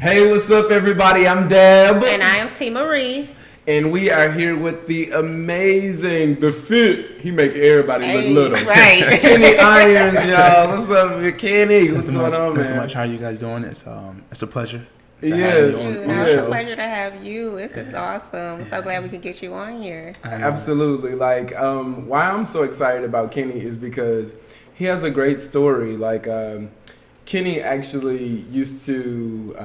Hey, what's up, everybody? I'm Deb. And I am T. Marie. And we are here with the amazing, the fit. He make everybody look little. Right. Kenny Irons, y'all. What's up, Kenny? What's going on, man? Much. How are you guys doing? It's a pleasure. It's a pleasure to have you. This is awesome. I'm so glad we could get you on here. Absolutely. Like, why I'm so excited about Kenny is because he has a great story. Like, Kenny actually used to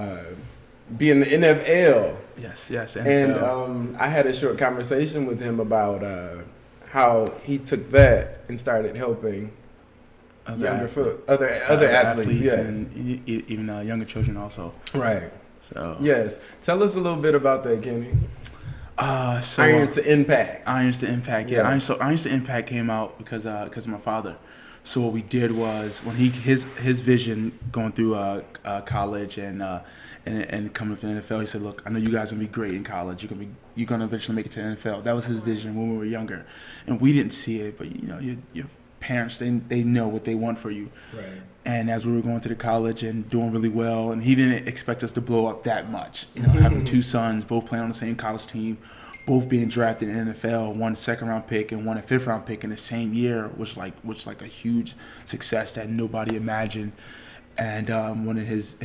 be in the NFL. Yes, NFL. And I had a short conversation with him about how he took that and started helping other athletes, yes, and even younger children also. Right. So yes, tell us a little bit about that, Kenny. Irons to Impact. Irons to Impact. Yeah. Irons to Impact came out because of my father. So what we did was when his vision going through college and coming up to the NFL, he said, "Look, I know you guys are gonna be great in college. You're gonna eventually make it to the NFL." That was his vision when we were younger, and we didn't see it. But your parents, they know what they want for you. Right. And as we were going to the college and doing really well, and he didn't expect us to blow up that much. Having two sons, both playing on the same college team, both being drafted in the NFL, one second-round pick and one a fifth-round pick in the same year, was like a huge success that nobody imagined. And one of his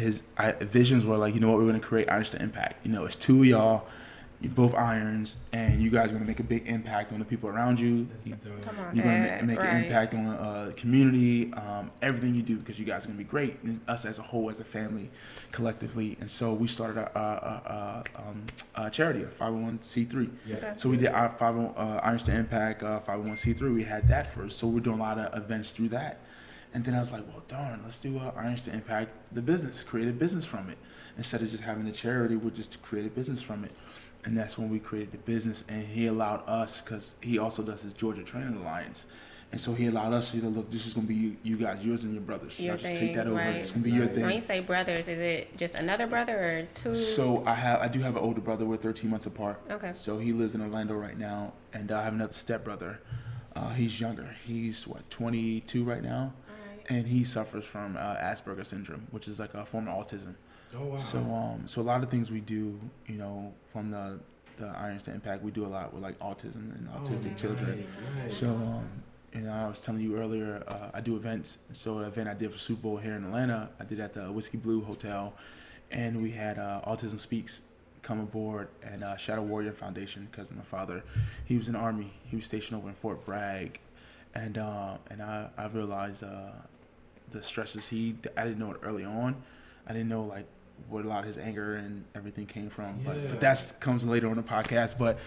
visions were like, you know what, we're going to create Irons to Impact. It's two of y'all, you're both Irons, and you guys are going to make a big impact on the people around you. You're going to make an impact on the community, everything you do, because you guys are going to be great, and us as a whole, as a family, collectively. And so we started a charity, a 501c3. Yes. So we did our Irons to Impact 501c3. We had that first, so we're doing a lot of events through that. And then I was like, well, darn, let's do Irons to Impact the business, create a business from it. Instead of just having a charity, we're just to create a business from it. And that's when we created the business, and he allowed us, because he also does his Georgia Training Alliance. And so he allowed us to say, look, this is going to be you guys, yours and your brothers. Your just take that over. Right. It's going to be your thing. When you say brothers, is it just another brother or two? So I do have an older brother. We're 13 months apart. Okay. So he lives in Orlando right now. And I have another stepbrother. He's younger. He's, 22 right now? And he suffers from Asperger's syndrome, which is like a form of autism. Oh wow! So a lot of things we do, from the Irons to Impact, we do a lot with like autism and autistic children. Nice. So I was telling you earlier, I do events. So an event I did for Super Bowl here in Atlanta, I did at the Whiskey Blue Hotel, and we had Autism Speaks come aboard and Shadow Warrior Foundation, because my father, he was in the Army. He was stationed over in Fort Bragg, and I realized the stresses I didn't know it early on. I didn't know like what a lot of his anger and everything came from, but that comes later on the podcast. But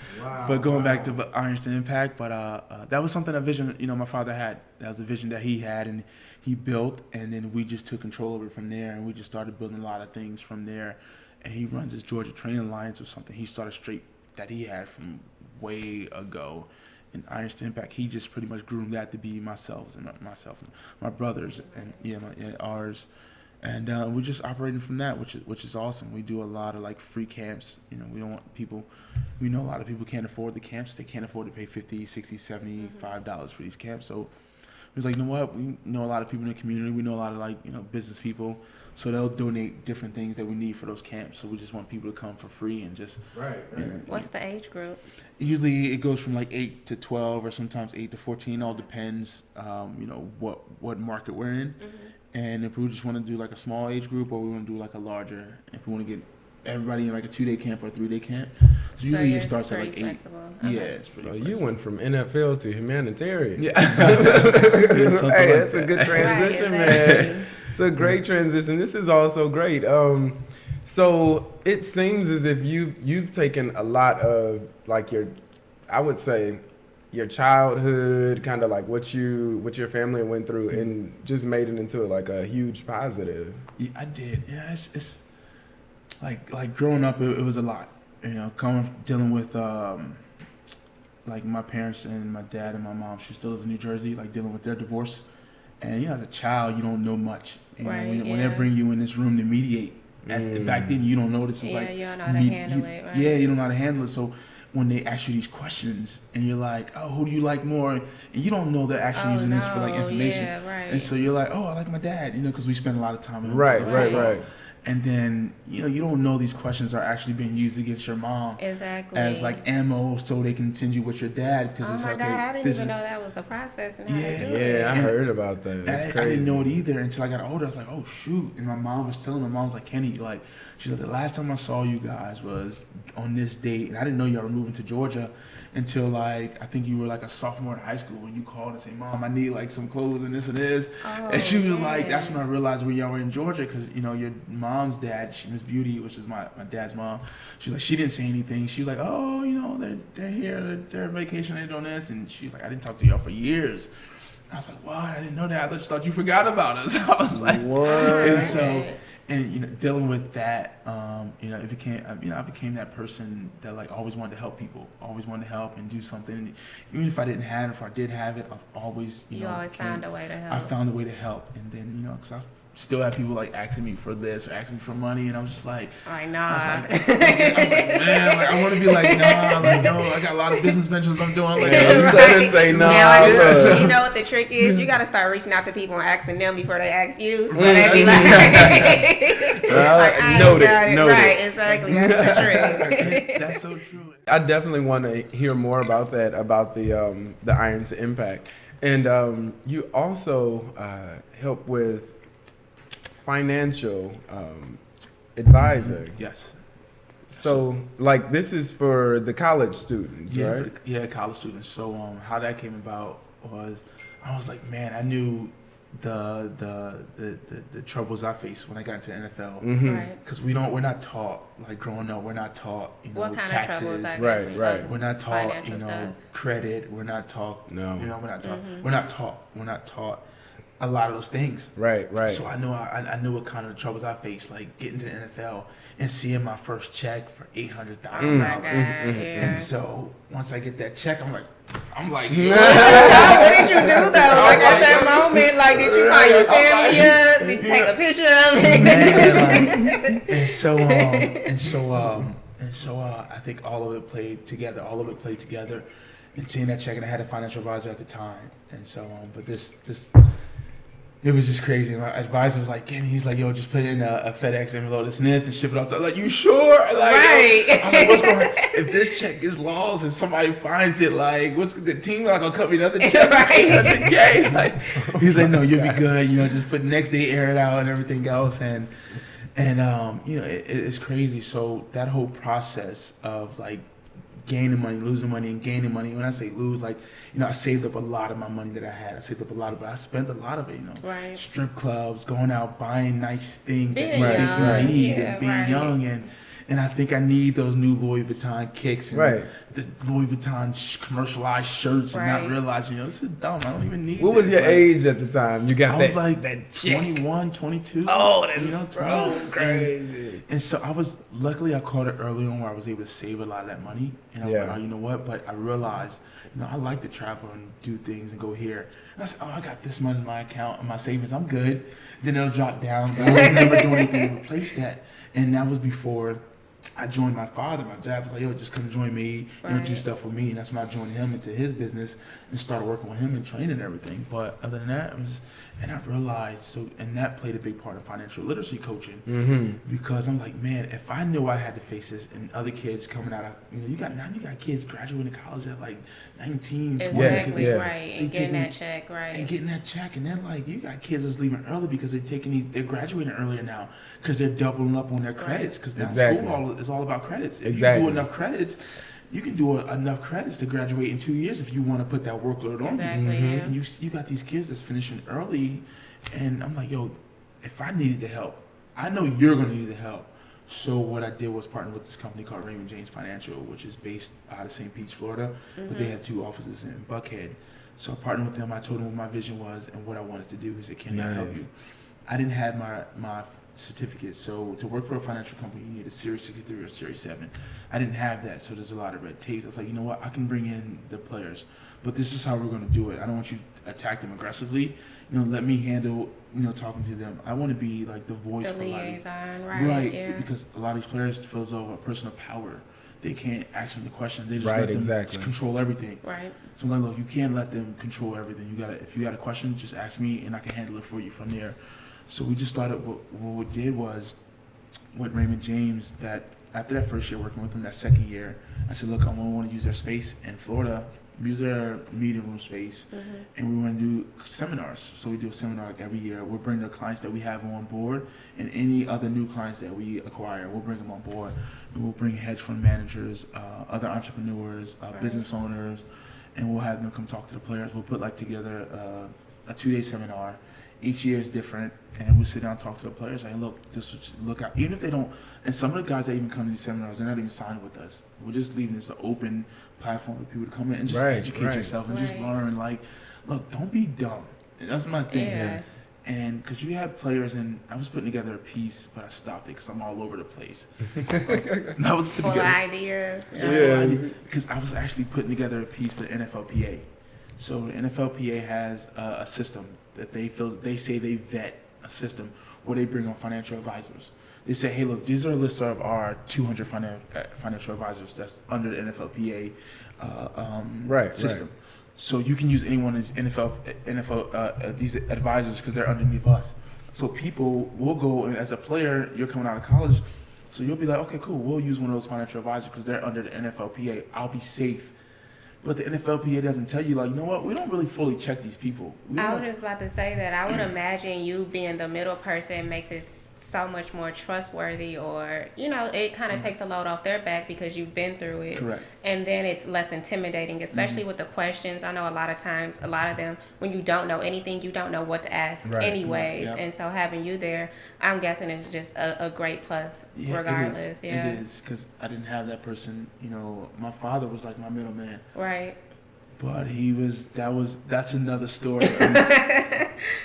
going back to Irons to Impact, that was something, a vision my father had. That was a vision that he had and he built, and then we just took control of it from there, and we just started building a lot of things from there. And he runs his Georgia Training Alliance, or something he started straight that he had from way ago. And Irons to Impact, he just pretty much groomed that to be myself and my brothers and ours. And we're just operating from that, which is awesome. We do a lot of like free camps. We don't want people. We know a lot of people can't afford the camps. They can't afford to pay $50, $60, $75 for these camps. So it was like, you know what? We know a lot of people in the community. We know a lot of business people. So they'll donate different things that we need for those camps. So we just want people to come for free and just. Right. What's the age group? Usually it goes from like 8 to 12, or sometimes 8 to 14. All depends, what market we're in. Mm-hmm. And if we just want to do like a small age group, or we want to do like a larger, if we want to get everybody in like a 2-day camp or a 3-day camp. So usually it starts at like 8. Okay. Yeah, it's pretty flexible. You went from NFL to humanitarian. Yeah. Hey, that's a good transition, man. It's a great transition. This is also great. So it seems as if you've taken a lot of like I would say your childhood, kind of like what your family went through, and just made it into like a huge positive. Yeah, I did. Yeah, it's like growing up, it was a lot. Dealing with like my parents and my dad and my mom. She still lives in New Jersey. Like dealing with their divorce, and as a child, you don't know much. When they bring you in this room to mediate, back then you don't know this is like. You don't know how to handle it. Right? Yeah, you don't know how to handle it. So when they ask you these questions and you're like, oh, who do you like more? And you don't know they're actually using this for like information. Yeah, right. And so you're like, oh, I like my dad, because we spend a lot of time with him. Right. And then, you don't know these questions are actually being used against your mom. Exactly. As like ammo so they can send you with your dad. Because oh my God, I didn't even know that was the process. And how to do it. I heard about that. It's crazy. I didn't know it either until I got older. I was like, oh shoot. And my mom was like, Kenny, she's like, the last time I saw you guys was on this date. And I didn't know y'all were moving to Georgia until I think you were like a sophomore in high school when you called and said, Mom, I need like some clothes and this and this. Oh, and she was like, that's when I realized y'all were in Georgia because, your mom's dad, Miss Beauty, which is my dad's mom, she's like, she didn't say anything. She was like, oh, they're here, they're on vacation, they're doing this. And she's like, I didn't talk to y'all for years. I was like, what? I didn't know that. I just thought you forgot about us. I was like, what? And dealing with that, it became, I became that person that like always wanted to help people, always wanted to help and do something. Even if I didn't have it, if I did have it, I've always, you always found a way to help. I found a way to help, and then because I still have people like asking me for this or asking me for money, and I'm just like, I know. I was like, man, like I want to be like, nah, like no, I got a lot of business ventures I'm doing. Like, instead of say no. You know what the trick is? You got to start reaching out to people and asking them before they ask you. So they be like, noted. Right, exactly. That's the trick. That's so true. I definitely want to hear more about that, about the Iron to Impact, and you also help with financial advising. Yes. So, like, this is for the college students, right? College students. So, how that came about was, I was like, man, I knew the troubles I faced when I got into the NFL. Mm-hmm. Right. Because we're not taught, like growing up, we're not taught, what kind taxes. of troubles I faced? Right. We're not taught, stuff. credit. We're not taught. No. We're not taught. Mm-hmm. We're not taught a lot of those things. Right. So I knew what kind of troubles I faced, like getting to the NFL and seeing my first check for $800,000. Oh my God, yeah. And so once I get that check, I'm like, what did you do though? Like at that moment, like did you call your family up? Did you take a picture of it? And so I think all of it played together. And seeing that check, and I had a financial advisor at the time, and so but this. It was just crazy. My advisor was like, Kenny, he's like, yo, just put it in a FedEx envelope, this and this, and ship it out. So I was like, you sure? Like, right. I'm like, what's going on? If this check gets lost and somebody finds it, like, what's the team not gonna cut me another check? Right. $100K? Like, he's like, no, you'll be good. Just put next day, air it out, and everything else. And it's crazy. So that whole process of like gaining money, losing money, and gaining money. When I say lose, like, I saved up a lot of my money that I had. I saved up a lot of it, but I spent a lot of it, Right. Strip clubs, going out, buying nice things Being that you think you need, yeah, and being right. young. And I think I need those new Louis Vuitton kicks and Right. the Louis Vuitton commercialized shirts, and not Right. realizing, this is dumb. I don't even need What was this. your Like, age at the time? You got I that? was like that chick. 21, 22. Oh, that's 20. crazy. And so luckily I caught it early on where I was able to save a lot of that money. And I was like, oh, you know what? But I realized, I like to travel and do things and go here. And I said, oh, I got this money in my account and my savings. I'm good. Then it'll drop down. But I was never doing anything to replace that. And that was before I joined my father. My dad was like, yo, just come join me, do stuff with me. And that's when I joined him into his business and started working with him and training and everything. But other than that, and I realized, and that played a big part in financial literacy coaching, because I'm like, man, if I knew I had to face this and other kids coming out of, you got kids graduating college at like 19, 20. Exactly, Yes. right. And getting that check, right. And getting that check. And then like, you got kids that's leaving early because they're graduating earlier now because they're doubling up on their credits, because now school is all about credits. If you do enough credits, you can do enough credits to graduate in 2 years if you want to put that workload on you. Yeah. And you got these kids that's finishing early, and I'm like, yo, if I needed the help, I know you're going to need the help. So what I did was partner with this company called Raymond James Financial, which is based out of St. Pete, Florida, but they have 2 offices in Buckhead. So I partnered with them. I told them what my vision was and what I wanted to do. He said, can I help you? I didn't have my certificate. So to work for a financial company, you need a Series 63 or Series 7. I didn't have that, so there's a lot of red tape. I was like, you know what? I can bring in the players, but this is how we're going to do it. I don't want you to attack them aggressively. Let me handle, talking to them. I want to be like the voice for liaison, right? Yeah. Because a lot of these players feel as though a person of power. They can't ask them the questions. They just Right, let them exactly. control everything. Right. So I'm like, look, you can't let them control everything. If you got a question, just ask me, and I can handle it for you from there. So we just started. What we did was, with Raymond James that after that first year working with them, that second year, I said, look, I want to use their space in Florida, use their meeting room space, and we want to do seminars. So we do a seminar like every year. We'll bring the clients that we have on board and any other new clients that we acquire. We'll bring them on board, and we'll bring hedge fund managers, other entrepreneurs, business owners, and we'll have them come talk to the players. We'll put like together a 2-day seminar. Each year is different, and we'll sit down and talk to the players. Like, look, this is look out. Even if they don't, and some of the guys that even come to these seminars, they're not even signed with us. We're just leaving this an open platform for people to come in and just educate yourself and just learn. Like, look, don't be dumb. And that's my thing. Yeah. And because you have players, and I was putting together a piece, but I stopped it because I'm all over the place. I was putting Full together ideas. because I was actually putting together a piece for the NFLPA. So the NFLPA has a system that they say they vet a system where they bring on financial advisors. They say, hey, look, these are a list of our 200 financial advisors that's under the NFLPA system. Right. So you can use any one of these NFL these advisors because they're underneath us. So people will go, and as a player, you're coming out of college, so you'll be like, okay, cool, we'll use one of those financial advisors because they're under the NFLPA. I'll be safe. But the NFLPA doesn't tell you, like, you know what? We don't really fully check these people. I was just about to say that. I would imagine you being the middle person makes it so much more trustworthy, or, you know, it kind of takes a load off their back because you've been through it. Correct. And then it's less intimidating, especially with the questions. I know a lot of times, a lot of them, when you don't know anything, you don't know what to ask anyways. Yep. And so having you there, I'm guessing is just a great plus regardless. It is, because I didn't have that person. You know, my father was like my middleman. Right. But that's another story.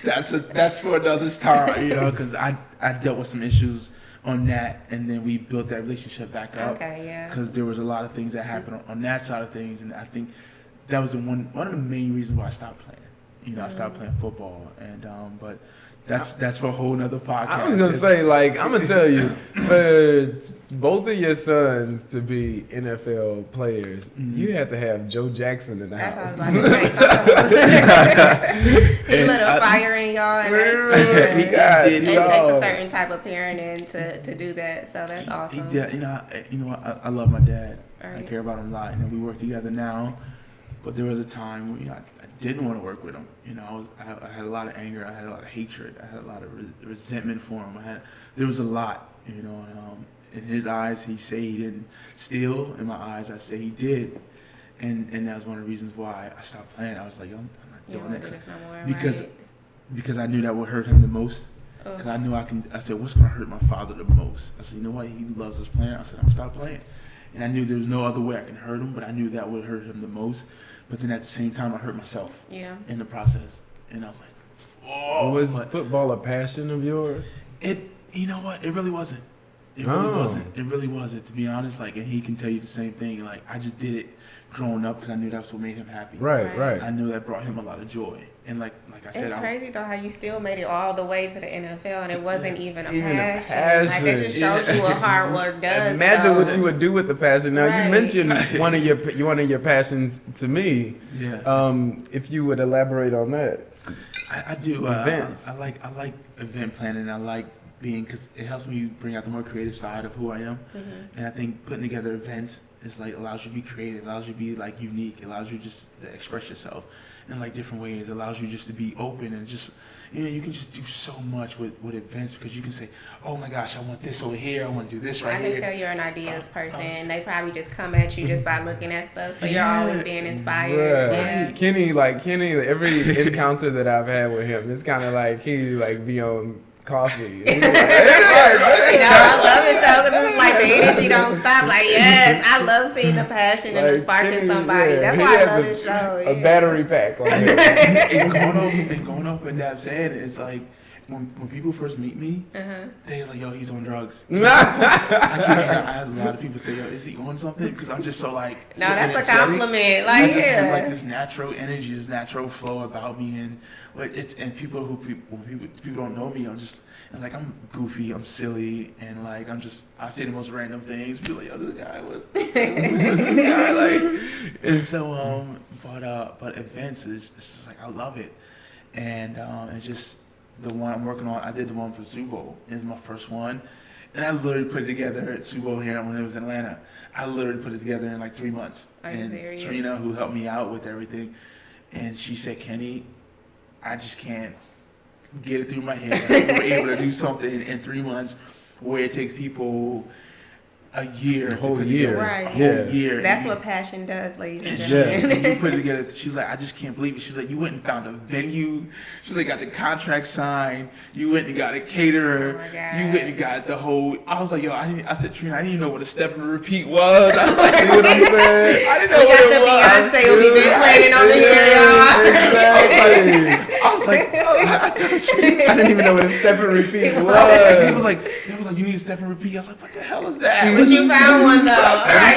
That's for another time, you know, because I dealt with some issues on that, and then we built that relationship back up. Okay, yeah. Because there was a lot of things that happened on that side of things, and I think that was one of the main reasons why I stopped playing. You know, I stopped playing football, and but that's for a whole nother podcast. I was gonna say, like, I'm gonna tell you, for both of your sons to be NFL players, you have to have Joe Jackson in the That's house. what I was about to say. He lit a fire in y'all, and it takes a certain type of parenting to do that. So that's awesome. He did. You know, I love my dad. Right. I care about him a lot, and we work together now. But there was a time where I didn't want to work with him. You know, I had a lot of anger. I had a lot of hatred. I had a lot of resentment for him. There was a lot. You know, in his eyes, he say he didn't steal. In my eyes, I say he did. And that was one of the reasons why I stopped playing. I was like, I'm not doing it because I knew that would hurt him the most. Because I knew I said, what's going to hurt my father the most? I said, you know what? He loves us playing. I said, I'm stop playing. And I knew there was no other way I can hurt him, but I knew that would hurt him the most. But then at the same time, I hurt myself in the process. And I was like, Was football a passion of yours? You know what? It really wasn't. It really wasn't, to be honest. Like, and he can tell you the same thing. Like, I just did it growing up because I knew that's what made him happy. Right. I knew that brought him a lot of joy. And like I said, it's crazy though how you still made it all the way to the NFL and it wasn't even a passion. Like, it just shows you what hard work does. Imagine what you would do with the passion. Now you mentioned one of your passions to me. Yeah. If you would elaborate on that. I do. Events. I like event planning. I like being, because it helps me bring out the more creative side of who I am. And I think putting together events is like allows you to be creative, allows you to be like unique, allows you just to express yourself in like different ways, allows you just to be open and just, you know, you can just do so much with events because you can say, oh my gosh, I want this over here, I want to do this right here. I can tell you're an ideas person. They probably just come at you just by looking at stuff, so you're always being inspired. Yeah. Kenny, every encounter that I've had with him, it's kind of like he like be on coffee. I love it though, because it's like the energy don't stop. Like, yes, I love seeing the passion and the spark in somebody. That's why I love this show. A battery pack. Like and going off what Dab said, it's like when people first meet me, they're like, yo, he's on drugs. I had a lot of people say, yo, is he on something? Because I'm just so like, no, that's a compliment. Like, I just have like this natural energy, this natural flow about me, and people don't know me, I'm I'm goofy, I'm silly, and like I say the most random things. People like, yo, this guy was this guy, like, and so but events is just like I love it, and it's just the one I'm working on. I did the one for Super Bowl. It was my first one, And I literally put it together at Super Bowl here when it was in Atlanta. I literally put it together in like 3 months. Are you serious? Trina, who helped me out with everything, and she said, Kenny, I just can't get it through my head. We're able to do something in 3 months where it takes people a year, a whole year, right? A whole year. That's what passion does, ladies and gentlemen. gentlemen. You put it together. She's like, I just can't believe it. She's like, you went and found a venue. She's like, got the contract signed. You went and got a caterer. Oh my God. You went and got the whole. I was like, yo, I said, Trina, I didn't even know what a step and repeat was. I was like, you know what I'm saying? I didn't know what it was. Beyonce will be playing over here, y'all. I was like, I told Trina, I didn't even know what a step and repeat was. they was like, you need a step and repeat. I was like, what the hell is that? But you found one though. I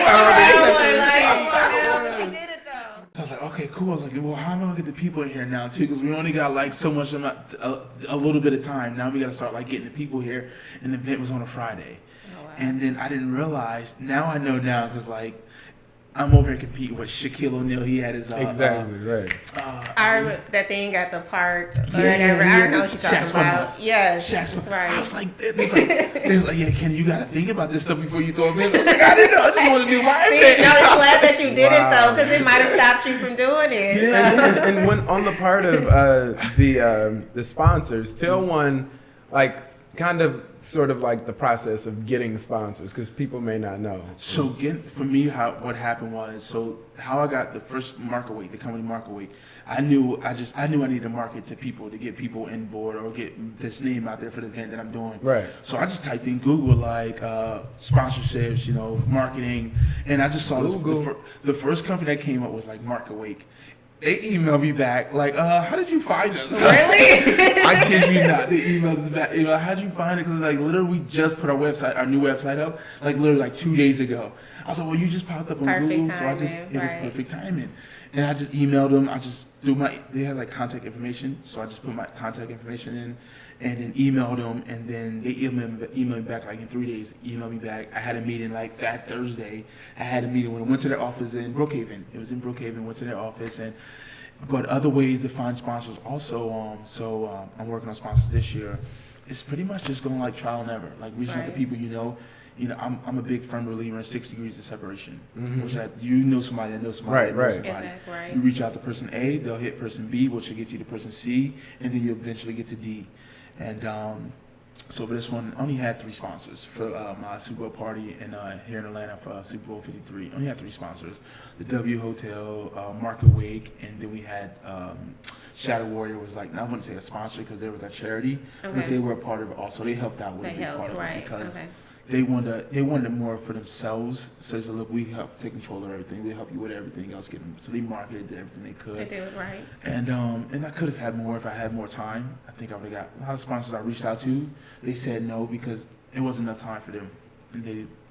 You did it though. was like, okay, cool. I was like, well, how am I gonna get the people in here now too? Because we only got like so much amount, a little bit of time. Now we got to start like getting the people here. And the event was on a Friday, and then I didn't realize. Now I know now because like I'm over here competing with Shaquille O'Neal. He had his exactly right. I remember that thing at the park. Yeah, I know what you're talking Shaq's about. Funhouse. Yes, Shaq's right. I was like, there's like, yeah, Kenny, you got to think about this stuff before you throw it in. I was like, I didn't know. I just want to do my event. No, I'm glad that you did it Wow. though, because it might have stopped you from doing it. Yeah. And when on the part of the sponsors, tell one like kind of sort of like the process of getting sponsors because people may not know. So for me, what happened was, so how I got the first Market Week, the company Market Week, I knew I needed to market to people to get people in board or get this name out there for the event that I'm doing. Right. So I just typed in Google like sponsorships, marketing, and I just saw the first company that came up was like Market Week. They emailed me back like, how did you find us? Really? I kid you not. They emailed us back. How'd you find it? Because like literally we just put our new website up, like literally like 2 days ago. I was like, well, you just popped up on Perfect Google, timing, so it was perfect timing. And I just emailed them. They had like contact information, so I just put my contact information in, and then emailed them, and then they emailed me back like in 3 days. Emailed me back. I had a meeting like that Thursday. I had a meeting when I went to their office in Brookhaven. It was in Brookhaven. Went to their office but other ways to find sponsors also. I'm working on sponsors this year. It's pretty much just going like trial and error, like reaching out to people you know. I'm a big firm believer in 6 degrees of separation, which you know somebody that knows somebody that knows somebody. Exactly, right. You reach out to person A, they'll hit person B, which will get you to person C, and then you eventually get to D. And so for this one, I only had 3 sponsors for my Super Bowl party here in Atlanta for Super Bowl 53. I only had 3 sponsors: the W Hotel, Market Week, and then we had Shadow Warrior was like, I wouldn't say a sponsor because they were a charity, but they were a part of it also. They helped out with a big part of it because they wanted it more for themselves. Says, look, we help take control of everything. We help you with everything else. So they marketed, did everything they could. They did it right. And I could have had more if I had more time. I think I would have got a lot of sponsors I reached out to. They said no because it wasn't enough time for them.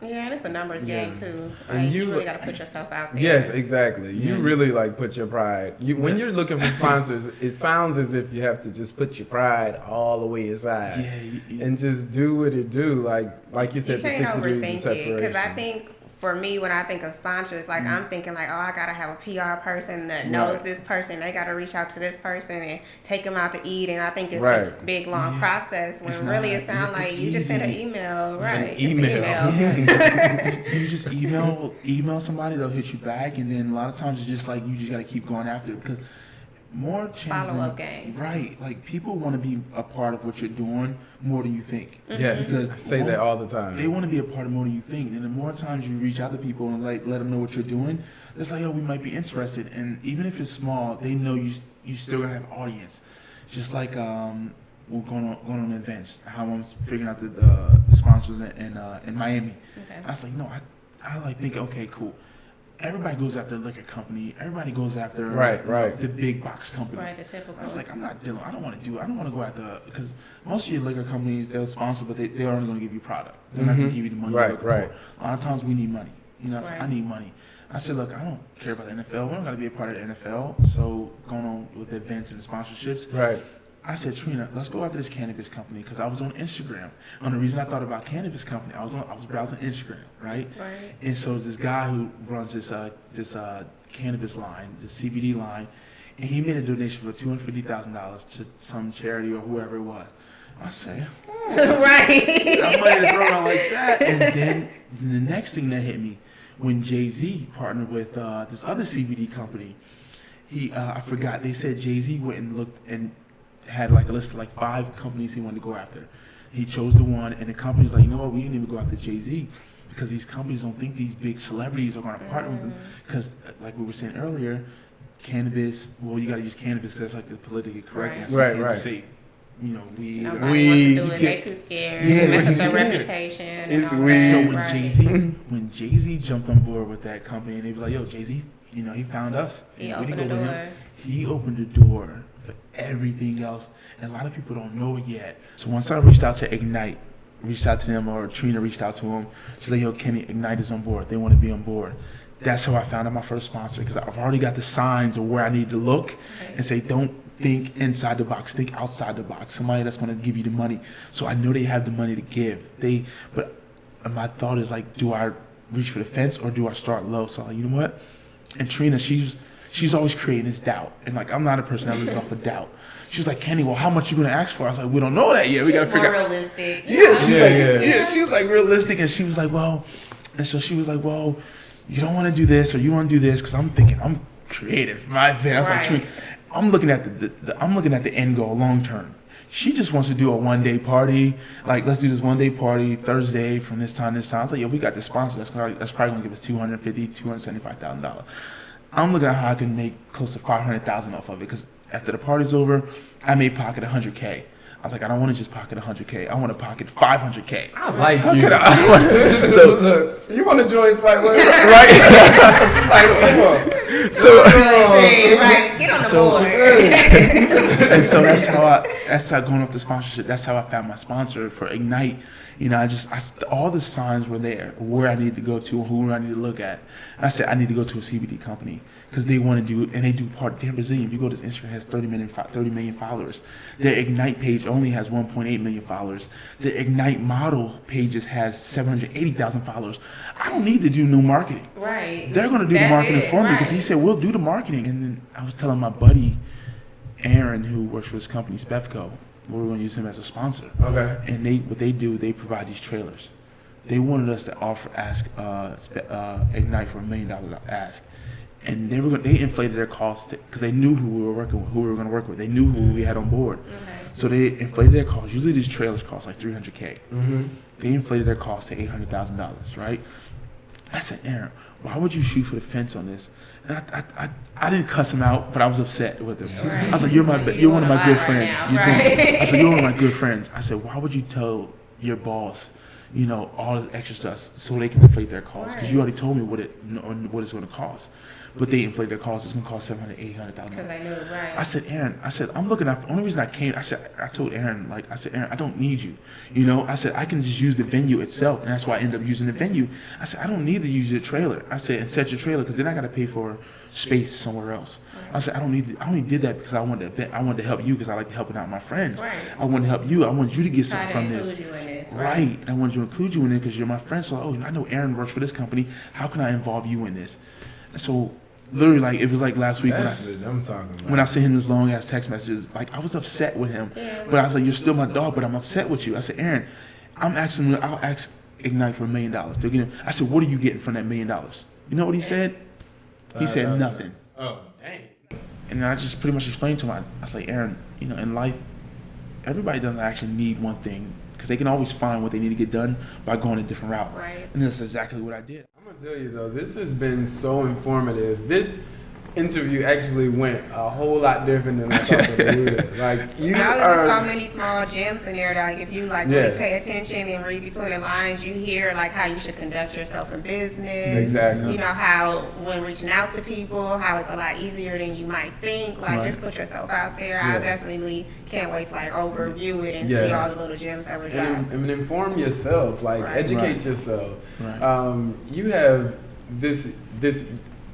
Yeah, and it's a numbers game too. Like, And you really got to put yourself out there. Yes, exactly. You really like put your pride. When you're looking for sponsors, it sounds as if you have to just put your pride all the way aside and just do what it do. Like you said, the 6 degrees of separation. Because I think for me, when I think of sponsors, like I'm thinking like, oh, I gotta have a PR person that knows this person. They gotta reach out to this person and take them out to eat. And I think it's this big long process. When really it sounds like you just send an email, right? You just email somebody, they'll hit you back, and then a lot of times it's just like you just gotta keep going after it because more chances. Follow-up game. Right. Like people want to be a part of what you're doing more than you think. Yes, because I say that all the time. They want to be a part of more than you think. And the more times you reach out to people and like let them know what you're doing, it's like, oh, we might be interested. And even if it's small, they know you still gonna have audience. Just like we're going on events. How I'm figuring out the sponsors in Miami. Okay. I was like, no, I like think, okay, cool. Everybody goes after a liquor company. Everybody goes after the big box company. Right, the typical. I was like, I don't want to go after, because most of your liquor companies, they'll sponsor, but they're only going to give you product. They're not going to give you the money you're looking for. A lot of times we need money. I need money. I said, look, I don't care about the NFL. We don't got to be a part of the NFL. So going on with the events and the sponsorships. Right. I said, Trina, let's go after this cannabis company, because I was on Instagram. And the reason I thought about cannabis company, I was browsing Instagram, right? Right. And so this guy who runs this cannabis line, this CBD line, and he made a donation for $250,000 to some charity or whoever it was. I say, right. I'm money to throw around like that. And then the next thing that hit me, when Jay-Z partnered with this other CBD company, I forgot, they said Jay-Z went and looked and had like a list of like 5 companies he wanted to go after. He chose the one, and the company's like, you know what, we didn't even go after Jay-Z because these companies don't think these big celebrities are going to partner with them because, like we were saying earlier, cannabis, well, you got to use cannabis because that's like the politically correct. Right. Say, you know, weed. Nobody wants to do it. They're too scared. Yeah, mess up their reputation. It's weed. So when when Jay-Z jumped on board with that company, and he was like, yo, Jay-Z, you know, he found us. He opened the door. He opened the door for everything else. And a lot of people don't know it yet. So once I reached out to Ignite, reached out to them, or Trina reached out to him, she's like, yo, Kenny, Ignite is on board. They want to be on board. That's how I found out my first sponsor, because I've already got the signs of where I need to look and say, don't think inside the box, think outside the box. Somebody that's going to give you the money. So I know they have the money to give. But my thought is like, do I reach for the fence or do I start low? So I'm like, you know what? And Trina, she's always creating this doubt. And like, I'm not a person that lives off of doubt. She was like, Kenny, well, how much you gonna ask for? I was like, we don't know that yet. We gotta figure out. Realistic. Yeah, she was like realistic, and she was like, well, and so she was like, well, you don't want to do this or you want to do this, because I'm thinking I'm creative. My thing. I was like, Trina, I'm looking at I'm looking at the end goal long term. She just wants to do a one-day party. Like, let's do this one-day party Thursday from this time to this time. I was like, yeah, we got this sponsor. That's probably gonna give us $275,000. I'm looking at how I can make close to $500,000 off of it, because after the party's over, I may pocket $100K. I was like, I don't want to just pocket $100K. I want to pocket $500K. I like you. So look, you want to join Slightly, right? Like, come on. So right, get on the board. And so that's how going off the sponsorship. That's how I found my sponsor for Ignite. You know, all the signs were there, where I needed to go to, who I need to look at. And I said, I need to go to a CBD company because they want to do, and they do part. Damn, Brazilian. If you go to this Instagram, has 30 million followers. Their Ignite page only has 1.8 million followers. The Ignite model pages has 780,000 followers. I don't need to do no marketing. Right. They're going to do the marketing for me, because he said, we'll do the marketing. And then I was telling my buddy, Aaron, who works for this company, Spefco, we're going to use him as a sponsor. Okay. And what they do, they provide these trailers. They wanted us to ask Ignite for $1 million ask, and they inflated their costs because they knew who we were going to work with. They knew who we had on board. Okay. So they inflated their costs. Usually these trailers cost like $300K. Mm-hmm. They inflated their costs to $800,000. Right? I said, Aaron, why would you shoot for the fence on this? And I didn't cuss him out, but I was upset with him. Right. I was like, you're one of my good friends. I said, you're one of my good friends. I said, why would you tell your boss, you know, all this extra stuff so they can inflate their costs? Because you already told me what it's going to cost. But they inflate their costs. It's going to cost $700,000, $800,000. Because I knew, right. I said, Aaron, I'm looking at, the only reason I came, I told Aaron, Aaron, I don't need you. You know, I said, I can just use the venue itself. And that's why I ended up using the venue. I said, I don't need to use your trailer. I said, and set your trailer, because then I got to pay for space somewhere else. Right. I said, I only did that because I wanted to help you, because I like helping out my friends. Right. I wanted to help you. I wanted you to get something from this. Right. And I wanted to include you in it because you're my friend. So, I know Aaron works for this company. How can I involve you in this? So, literally, like, it was like last week when I sent him this long ass text messages. Like, I was upset with him, but I was like, "You're still my dog, but I'm upset with you." I said, "Aaron, I'll ask Ignite for $1 million." I said, "What are you getting from that $1 million?" You know what he said? He said nothing. Oh, dang. And I just pretty much explained to him. I was like, Aaron, you know, in life, everybody doesn't actually need one thing, because they can always find what they need to get done by going a different route. Right. And that's exactly what I did. I'm gonna tell you though, this has been so informative. This interview actually went a whole lot different than I thought it would. Like, you are so many small gems in there that, like, if you really pay attention and read between the lines, you hear like how you should conduct yourself in business. Exactly. You know, how when reaching out to people, how it's a lot easier than you might think. Like, just put yourself out there. I definitely can't wait to like overview it and see all the little gems that were dropped. And inform yourself, like educate yourself. Right. You have this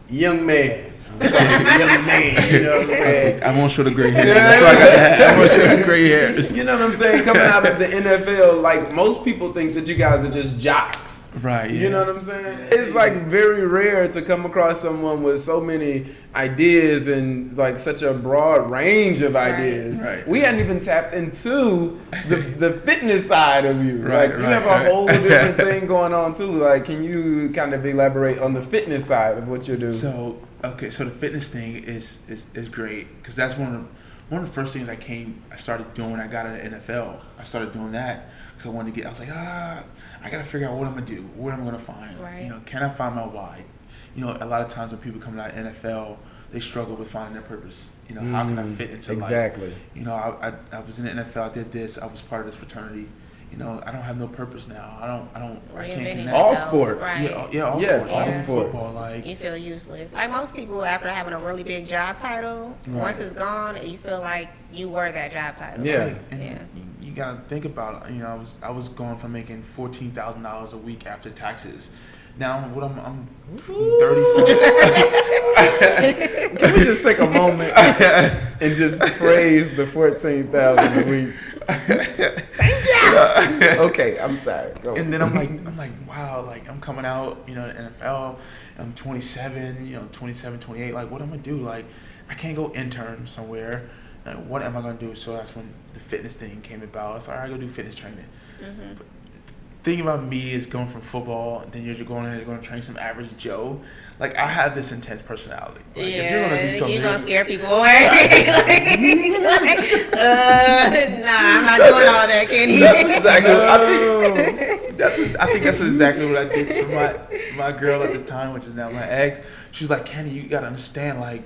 young man. Young man, you know what I'm saying? I won't show the gray hair. That's why I got that. I won't show the gray hair. You know what I'm saying? Coming out of the NFL, like, most people think that you guys are just jocks. Right. Yeah. You know what I'm saying? It's like very rare to come across someone with so many ideas and like such a broad range of ideas. Right. We hadn't even tapped into the fitness side of you. Right, Like you have a whole different thing going on too. Like, can you kind of elaborate on the fitness side of what you do? So the fitness thing is great because that's one of the first things I started doing when I got out of the NFL. I started doing that because I wanted to I was like, I got to figure out what I'm going to do, what I'm going to find. Right. You know, can I find my why? You know, a lot of times when people come out of the NFL, they struggle with finding their purpose. You know, how can I fit into life? Exactly. You know, I was in the NFL, I did this, I was part of this fraternity. You know, I don't have no purpose now. I can't connect. All sports. Right. All sports. Football, like, you feel useless. Like most people, after having a really big job title, once it's gone, you feel like you were that job title. Yeah. Right? And you gotta think about it. You know, I was going from making $14,000 a week after taxes. Now I'm 37. Can we just take a moment and just praise the 14,000 a week? Thank you. Okay, I'm sorry. Go. And then I'm like, wow, like I'm coming out, you know, the NFL. I'm 27, you know, 27, 28. Like, what am I gonna do? Like, I can't go intern somewhere. What am I gonna do? So that's when the fitness thing came about. I was like, all right, I go do fitness training. Mm-hmm. But the thing about me is going from football, then you're going to train some average Joe. Like, I have this intense personality. Like, if you're gonna do something, you're gonna scare people away. I'm not doing all that, Kenny. That's exactly what I think that's exactly what I did to my girl at the time, which is now my ex. She was like, Kenny, you gotta understand, like,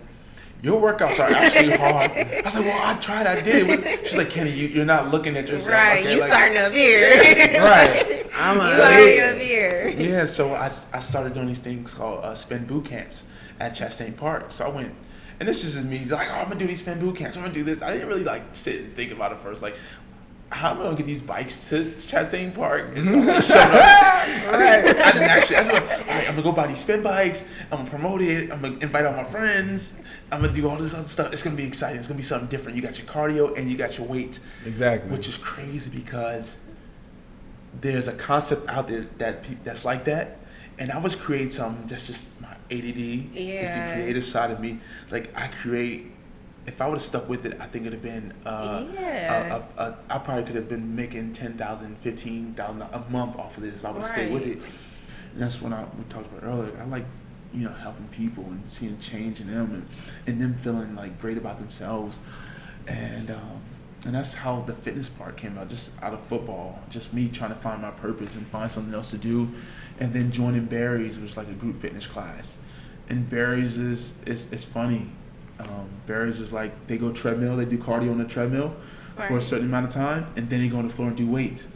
your workouts are actually hard. I was like, well, I tried, I did it. She's like, Kenny, you're not looking at yourself. Right, okay? you like, starting up here. Right. I'm starting up here. Yeah, so I started doing these things called spin boot camps at Chastain Park. So I went, and this is just me, like, I'm gonna do these spin boot camps. I'm gonna do this. I didn't really like sit and think about it first. Like, how am I gonna get these bikes to Chastain Park? And so I didn't actually. I was like, all right, I'm gonna go buy these spin bikes. I'm gonna promote it. I'm gonna invite all my friends. I'm gonna do all this other stuff. It's gonna be exciting. It's gonna be something different. You got your cardio and you got your weight. Exactly. Which is crazy because there's a concept out there that's like that, and I was creating something that's just my ADD. Yeah. It's the creative side of me. Like, I create. If I would have stuck with it, I think it'd have been. I probably could have been making $10,000, $15,000 a month off of this if I would have stayed with it. And that's when we talked about earlier. I like, you know, helping people and seeing change in them and them feeling like great about themselves, and that's how the fitness part came out, just out of football, just me trying to find my purpose and find something else to do, and then joining Barry's, which was like a group fitness class, and Barry's is funny. Barry's is like they go treadmill, they do cardio on the treadmill for a certain amount of time, and then they go on the floor and do weights.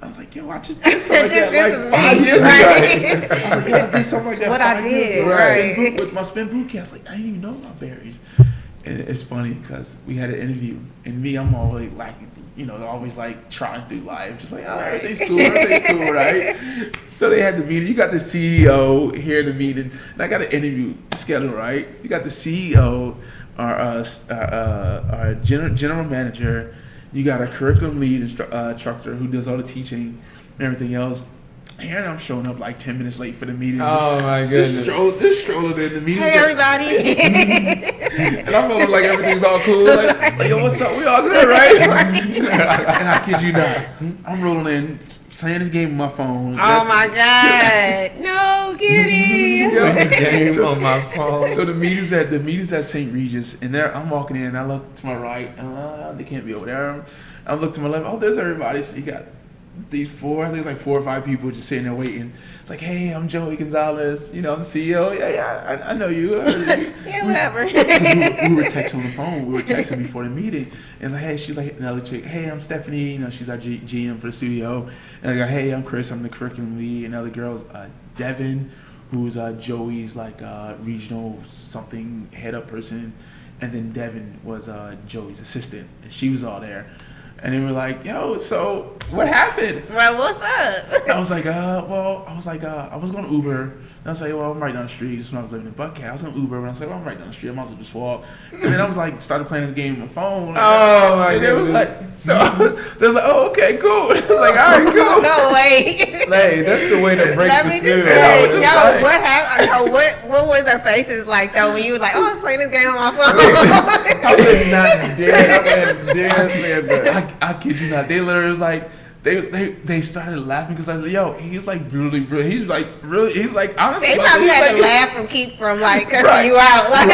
I was like, yo, I just did something like that like 5 years ago. I was like, I did something like that. What I did, with my spin boot camp. I was like, I didn't even know about Barry's. And it's funny because we had an interview, and me, I'm always like, you know, always like trying through life, just like, oh, everything's cool, right? So they had the meeting. You got the CEO here in the meeting, and I got an interview scheduled, right? You got the CEO, our general manager. You got a curriculum lead instructor who does all the teaching and everything else. And I'm showing up like 10 minutes late for the meeting. Oh my goodness. Just strolling in the meeting. Hey, everybody. And I'm feeling like everything's all cool. Like, yo, what's up? We all good, right? And I kid you not, I'm rolling in, playing this game on my phone. Oh my God. No, Kitty. Game on my phone. So the meeting's at St. Regis, and I'm walking in, and I look to my right, and they can't be over there. I look to my left, oh, there's everybody. So you got these I think it's like 4 or 5 people just sitting there waiting. It's like, hey, I'm Joey Gonzalez. You know, I'm the CEO. Yeah, I know you. Yeah, whatever. We were texting on the phone. We were texting before the meeting. And like, hey, she's like another chick. Hey, I'm Stephanie. You know, she's our GM for the studio. And I go, hey, I'm Chris. I'm the curriculum lead. And other girls, Devin, who's Joey's like regional something head up person. And then Devin was Joey's assistant. And she was all there. And they were like, yo, so what happened? Well, what's up? I was like, I was going to Uber. And I was like, well, I'm right down the street. Just when I was living in Buckhead, I was going to Uber. And I was like, well, I'm right down the street. I might as well just walk. And then I was like, started playing this game on my phone. Oh, my goodness. They was like, they was like, oh, okay, cool. I was like, all right, cool. No, wait. Hey, that's the way to break Let the me seal. just say, yo, what happened? So what were their faces like, though, when you was like, oh, I was playing this game on my phone? I would not dare say that. I kid you not. They literally was like, they started laughing because I was like, yo, he's like really, he's like honestly. They probably had to laugh and keep from like cussing you out. Like,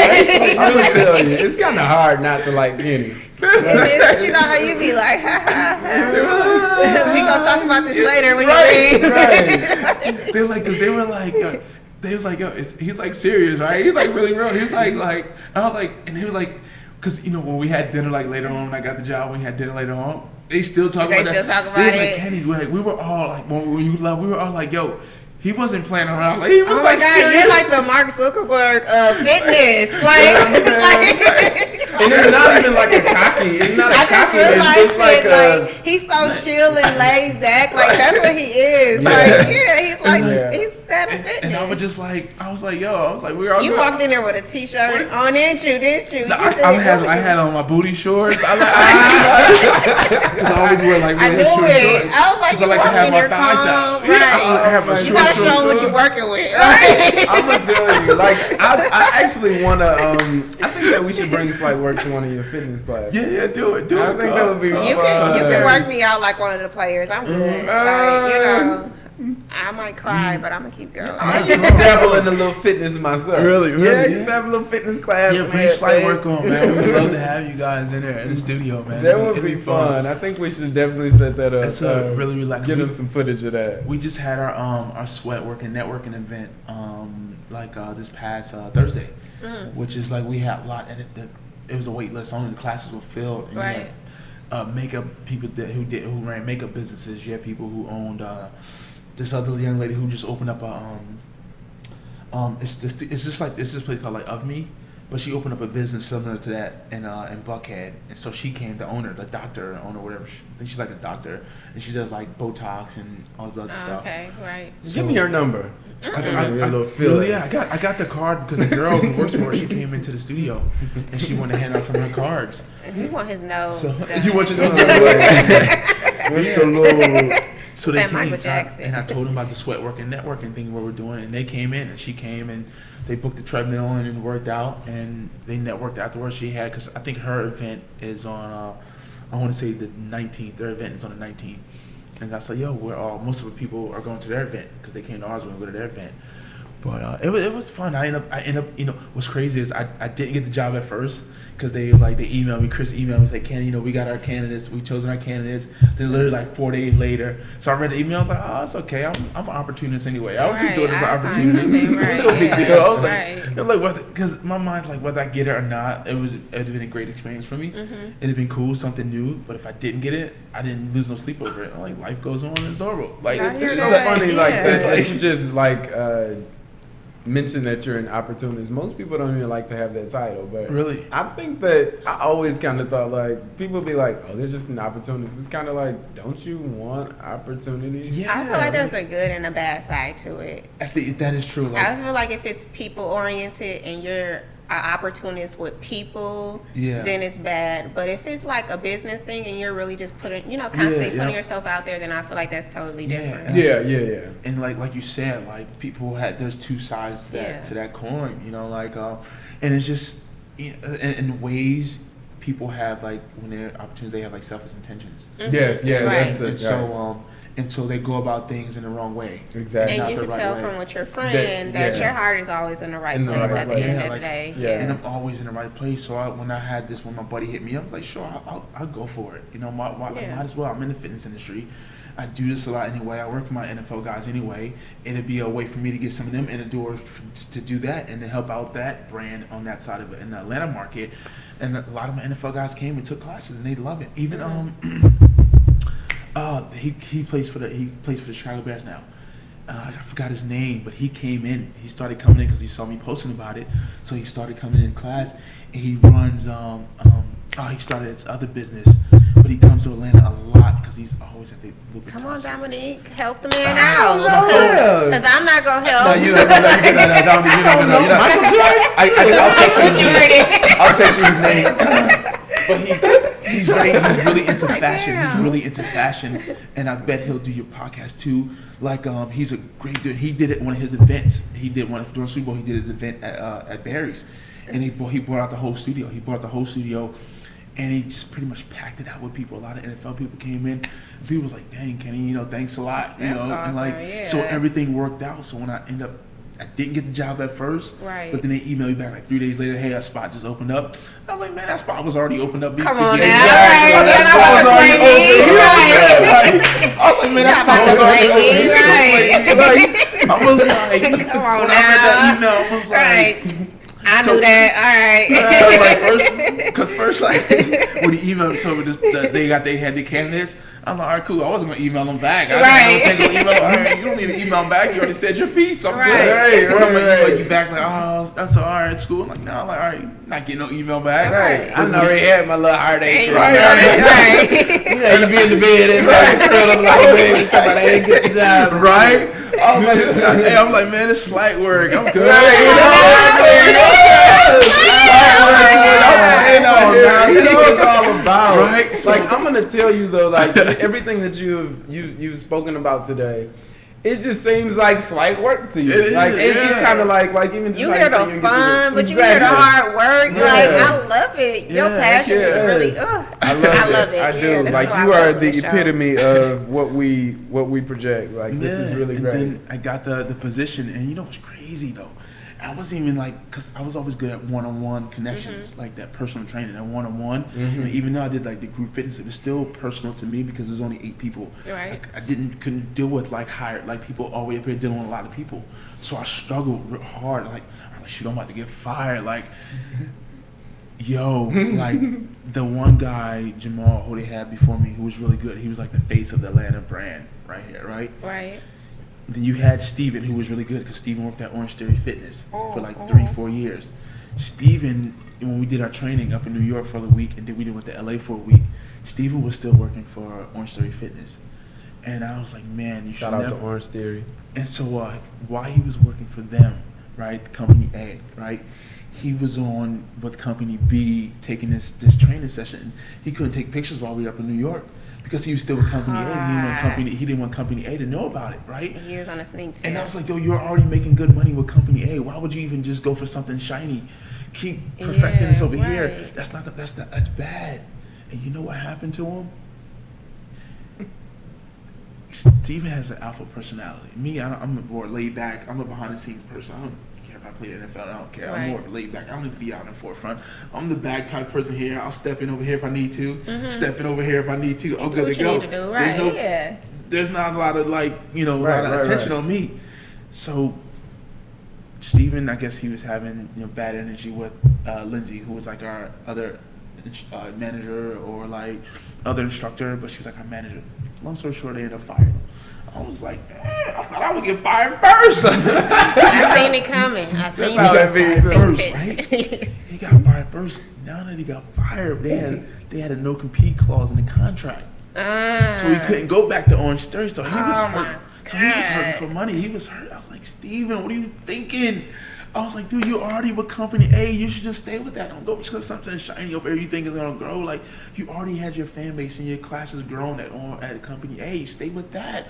I'm gonna tell you, it's kind of hard not to like Kenny. But you know how you be like, ha ha ha. We gonna talk about this later when you leave. Right. They're like, cause they were like, they was like, yo, he's like serious, right? He's like really real. He was like, I was like, and he was like, cause you know when we had dinner like later on, when I got the job, when we had dinner later on. They still talk about that. They still talk about they was it. like, Kenny, we were all like, when you left, we were all like, yo, he wasn't playing around. Like, he was oh my like, God, serious. you're like the Mark Zuckerberg of fitness. And it's not even like a cocky. It's not a cocky. It's just like he's so chill and laid back. Like that's what he is. Yeah. Like he's like he's that fitness. And I was like, we all. You walked in there with a t-shirt on, didn't you? No, I had on my booty shorts. Because I always wear like really short shorts. I was like, you I like to have my thighs calm, out. right? I have my You short gotta show shorts. what you're working with. Right? I'm gonna tell you, like I actually wanna. I think that we should bring Slight Work to one of your fitness classes. Yeah, do it. I think that would be fun. You can work me out like one of the players. I'm good. Like, I might cry, but I'm gonna keep going. I used to dabble in a little fitness myself. Really? Yeah, I used to have a little fitness class. Yeah, bring Slight Work on, man. We'd love to have you guys in there in the studio, man. That would be fun. I think we should definitely set that up. It's really relaxed. Get them some footage of that. We just had our sweat work and networking event this past Thursday, which is like we had a lot, and it was a wait list. Only the classes were filled. And right. You had, makeup people who ran makeup businesses. You had people who owned this other young lady who just opened up it's this place called like Of Me, but she opened up a business similar to that in Buckhead, and so she came the owner, the doctor owner, whatever. I think she's like a doctor, and she does like Botox and all this other stuff. Okay, right. So, give me her number. I got the card because the girl who works for her, she came into the studio and she wanted to hand out some of her cards. You want his nose? So you want your nose? So they came and I told them about the sweat work and networking thing what we're doing, and they came in and she came and they booked the treadmill and it worked out, and they networked afterwards. She had, because I think her event is on I want to say the 19th. Their event is on the 19th, and I said, yo, most of the people are going to their event because they came to ours when we go to their event. But it was fun. I end up, you know, what's crazy is I didn't get the job at first because they emailed me, Chris emailed me, said, Kenny, you know, we got our candidates, we chosen our candidates. Then literally like 4 days later, so I read the email, I was like, oh, it's okay, I'm an opportunist anyway. I would keep doing it for opportunity. It's no big deal. I was like, because my mind's like, whether I get it or not, it'd have been a great experience for me. It'd have been cool, something new. But if I didn't get it, I didn't lose no sleep over it. I'm like, life goes on, it's normal. Like it's so funny, like that you just like. Mention that you're an opportunist. Most people don't even like to have that title, but really, I think that I always kind of thought like people be like, "Oh, they're just an opportunist." It's kind of like, don't you want opportunity? Yeah, I feel like there's a good and a bad side to it. I think that is true. Like, I feel like if it's people oriented and you're an opportunist with people, then it's bad. But if it's like a business thing and you're really just constantly putting yourself out there, then I feel like that's totally different. Yeah. And like you said, like there's two sides to that coin, you know, like and it's just in ways people have, like when they're opportunities, they have like selfish intentions. Yes, right. That's the and so they go about things in the wrong way. Exactly. And you can tell from with your friend that your heart is always in the right place at the end of the day. Yeah. And I'm always in the right place. So when I had this, when my buddy hit me up, I was like, sure, I'll go for it. You know, might as well. I'm in the fitness industry. I do this a lot anyway. I work for my NFL guys anyway. It'd be a way for me to get some of them in the door to do that and to help out that brand on that side of it in the Atlanta market. And a lot of my NFL guys came and took classes and they love it. Even he plays for the Chicago Bears now. I forgot his name, but he came in. He started coming in because he saw me posting about it. So he started coming in class, and he runs. He started his other business, but he comes to Atlanta a lot because he's always at the little bit. Come on, Dominique, help the man out. Because I'm not gonna help. No, you're not gonna. Michael Jordan. I'll text you his name. But he's really into fashion. He's really into fashion, and I bet he'll do your podcast too. Like he's a great dude. He did it at one of his events. He did one during Super Bowl. He did an event at Barry's, and he brought out the whole studio. And he just pretty much packed it out with people. A lot of NFL people came in. And people was like, "Dang, Kenny, thanks a lot." That's awesome, and like so everything worked out. So when I didn't get the job at first, right? But then they emailed me back like 3 days later. Hey, that spot just opened up. I was like, man, that spot was already opened up. Come on now, that spot was already open. I was like, man, that spot was already open. I was like, come on when I read that email, I was like. I knew that. All right. Because first, like, when he emailed told me that they had the candidates, I'm like, all right, cool. I wasn't gonna email them back. I didn't take an email. All right, you don't need to email them back. You already said your piece. I'm good. Right. I'm gonna email you back like, oh, that's all right. It's cool. I'm like, no, I'm like, all right, not getting no email back. Right. I already had my little heartache. Right. You know, you be in the bed and curl up like a baby, talking about I ain't get the job. Right. I'm like, man, it's slight work. I'm good. That's what it's all about. Right. Like I'm gonna tell you though, like everything that you've spoken about today, it just seems like slight work to you. It's just kind of like even just you like hear the fun, but you hear the hard work. You're like, I love it. Your passion is really. I love it. I do. Yeah, like you are the epitome of what we project. Like this is really great. And then I got the position, and you know what's crazy though? I wasn't even like, because I was always good at one-on-one connections, like that personal training, that one-on-one. And even though I did like the group fitness, it was still personal to me because there was only 8 people. Right. Like, I couldn't deal with like hired, like people all the way up here dealing with a lot of people. So I struggled real hard. Like, I'm like, shoot, I'm about to get fired. Like, like the one guy, Jamal, who they had before me, who was really good. He was like the face of the Atlanta brand right here, right? Right. Then you had Steven, who was really good because Steven worked at Orange Theory Fitness for like 3-4 years. Steven, when we did our training up in New York for a week and then we went to LA for a week, Steven was still working for Orange Theory Fitness. And I was like, man, you shout out to Orange Theory. And so while he was working for them, right, company A, right, he was on with company B taking this training session. He couldn't take pictures while we were up in New York. Because he was still with Company A, and he didn't want Company A to know about it, right? He was on a sneak tip. And I was like, yo, you're already making good money with Company A. Why would you even just go for something shiny? Keep perfecting this over here. That's bad. And you know what happened to him? Steven has an alpha personality. Me, I'm more laid back. I'm a behind the scenes person. I don't care if I play the NFL. I don't care. I'm more laid back. I don't need to be out in the forefront. I'm the back type person here. I'll step in over here if I need to. Step in over here if I need to. I'm good to go. There's not a lot of a lot of attention on me. So Steven, I guess he was having bad energy with Lindsay, who was like our other manager or like other instructor, but she was like our manager. Long story short, they ended up firing him. I was like, I thought I would get fired first. I seen it coming. I seen it first, right? He got fired first. Now that he got fired, they had a no compete clause in the contract, so he couldn't go back to Orange Theory. So he was hurt. So he was hurting for money. He was hurt. I was like, Steven, what are you thinking? I was like, dude, you're already with Company A. You should just stay with that. Don't go because something shiny over here you think is gonna grow. Like, you already had your fan base and your class has grown at Company A. You stay with that.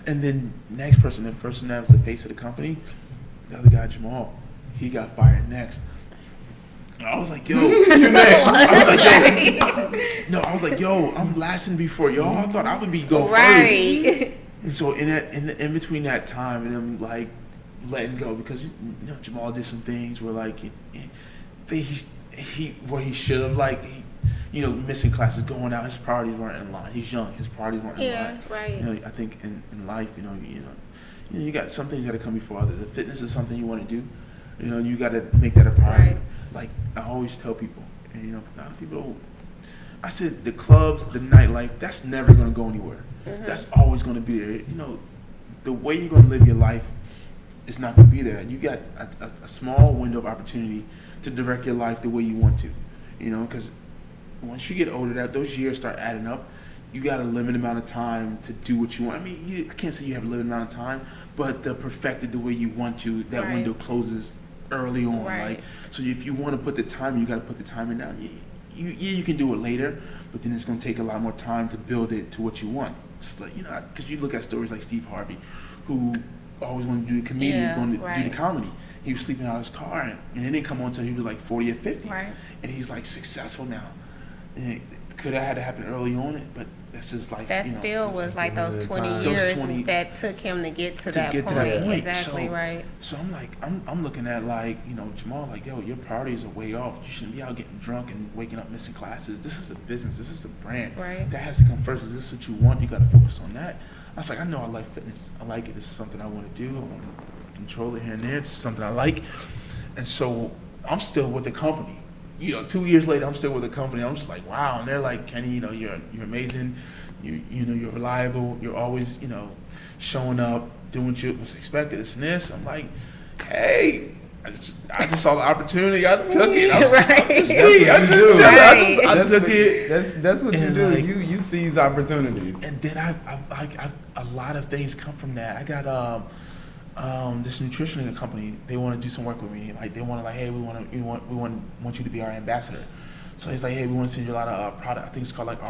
And then next person, the person that was the face of the company, the other guy, Jamal, he got fired next. I was like, yo, you next. I was like, yo, I'm lasting before y'all. I thought I would be go first. And so in between that time and him like letting go, because Jamal did some things where like he should have missing classes, going out, his priorities weren't in line. He's young, his priorities weren't in line. Right. I think in life, you got some things that come before others. The fitness is something you want to do. You got to make that a priority. Right. Like I always tell people, and a lot of people don't. I said the clubs, the nightlife, that's never going to go anywhere. That's always going to be there. The way you're going to live your life is not going to be there. You got a small window of opportunity to direct your life the way you want to. Because once you get older, that those years start adding up. You got a limited amount of time to do what you want. I mean, I can't say you have a limited amount of time, but to perfect it the way you want to, that window closes early on. Like, so if you want to put the time, you got to put the time in now. You can do it later, but then it's going to take a lot more time to build it to what you want. Just like, because you look at stories like Steve Harvey, who always wanted to do the comedian, going to do the comedy. He was sleeping out of his car, and it didn't come on until he was like 40 or 50. Right. And he's like successful now. And could have had to happen early on, but that's just like that still was like those 20 years that took him to get to that point. Exactly, right. So I'm like, I'm looking at like, Jamal, like, yo, your priorities are way off. You shouldn't be out getting drunk and waking up missing classes. This is a business. This is a brand. Right. That has to come first. Is this what you want? You got to focus on that. I was like, I know I like fitness. I like it. This is something I want to do. I want to control it here and there. This is something I like. And so I'm still with the company. 2 years later, I'm still with the company. I'm just like, wow. And they're like, Kenny, you're amazing. You're reliable. You're always, showing up, doing what you was expected. This and this. I'm like, hey, I just saw the opportunity. I took it. I took it. That's what you do. Like, you seize opportunities. And then I a lot of things come from that. I got this nutrition company. They want to do some work with me. Like, they want to, like, hey, we want you to be our ambassador. So he's like, hey, we want to send you a lot of product. I think it's called like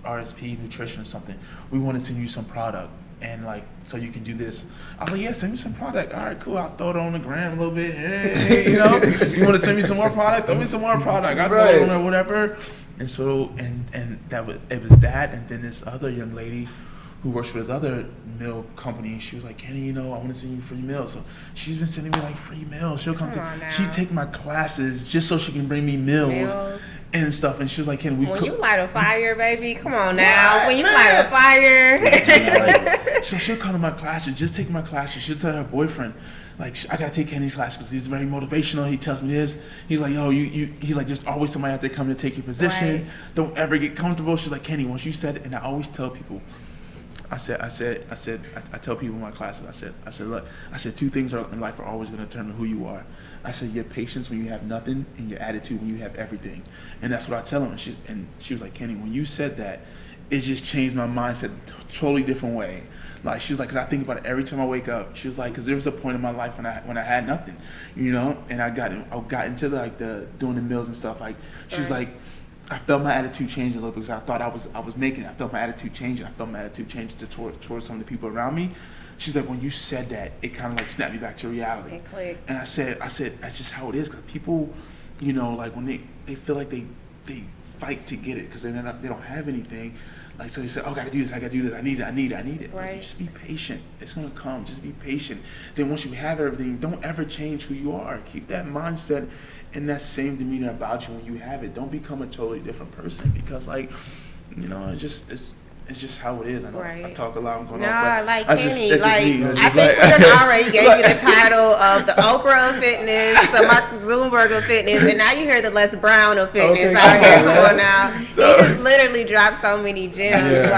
RSP Nutrition or something. We want to send you some product, and like, so you can do this. I was like, yeah, send me some product. All right, cool. I'll throw it on the gram a little bit. Hey, you want to send me some more product? Throw me some more product. I'll throw it on there, whatever. And so, and it was that, and then this other young lady who works for this other meal company, she was like, Kenny, I want to send you free meals. So she's been sending me like free meals. She'll come she'd take my classes just so she can bring me meals and stuff. And she was like, Kenny, when you light a fire, baby, come on now. When you light a fire. So she'll come to my classes, just take my classes. She'll tell her boyfriend, like, I gotta take Kenny's class because he's very motivational. He tells me this. He's like, yo, he's like, just always somebody out there coming to take your position. Right. Don't ever get comfortable. She's like, Kenny, once you said it, and I always tell people, I tell people in my classes, I said, look, two things in life are always going to determine who you are. I said, your patience when you have nothing, and your attitude when you have everything. And that's what I tell them. And she was like, Kenny, when you said that, it just changed my mindset a totally different way. Like, she was like, because I think about it every time I wake up. She was like, because there was a point in my life when I had nothing, and I got into the doing the meals and stuff. Like, she was like, I felt my attitude change a little because I thought I was making it. I felt my attitude change. I felt my attitude change towards some of the people around me. She's like, when you said that, it kind of like snapped me back to reality. It clicked. And I said, that's just how it is. Because people, like when they feel like they fight to get it because they don't have anything. Like, so they say, oh, I gotta do this, I need it. Right. Like, just be patient. It's gonna come. Just be patient. Then once you have everything, don't ever change who you are. Keep that mindset and that same demeanor about you when you have it. Don't become a totally different person because, like, it's just how it is. I know I talk a lot. I'm going on. Like Kenny, I think we already gave you the title of the Oprah of fitness, the Mark Zuckerberg of fitness, and now you hear the Les Brown of fitness out here. Come on now. So, he just literally dropped so many gems.